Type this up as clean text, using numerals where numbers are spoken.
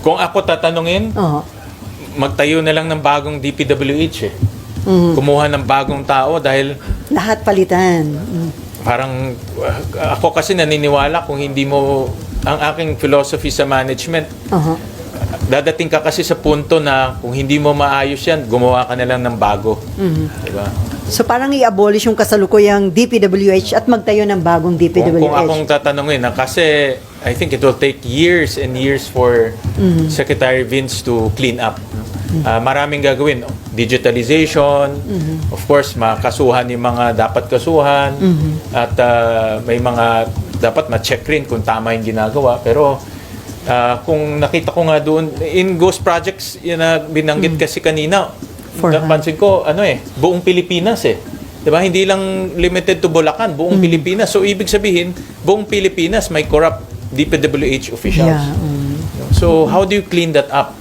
Kung ako tatanungin, magtayo na lang ng bagong DPWH eh. Kumuha ng bagong tao dahil Lahat palitan. parang ako kasi naniniwala kung hindi mo ang aking philosophy sa management, dadating ka kasi sa punto na kung hindi mo maayos yan, gumawa ka na lang ng bago. Diba? So parang i-abolish yung kasalukuyang DPWH at magtayo ng bagong DPWH. Kung akong tatanungin, kasi I think it will take years and years for Secretary Vince to clean up. Maraming gagawin. Digitalization, of course, makasuhan yung mga dapat kasuhan, at may mga dapat ma-check rin kung tama yung ginagawa. Pero kung nakita ko nga doon, in ghost projects, yun na binanggit kasi kanina, napansin ko, buong Pilipinas eh. Diba? Hindi lang limited to Bulacan, buong Pilipinas. So, ibig sabihin, buong Pilipinas may corrupt DPWH officials. So, how do you clean that up?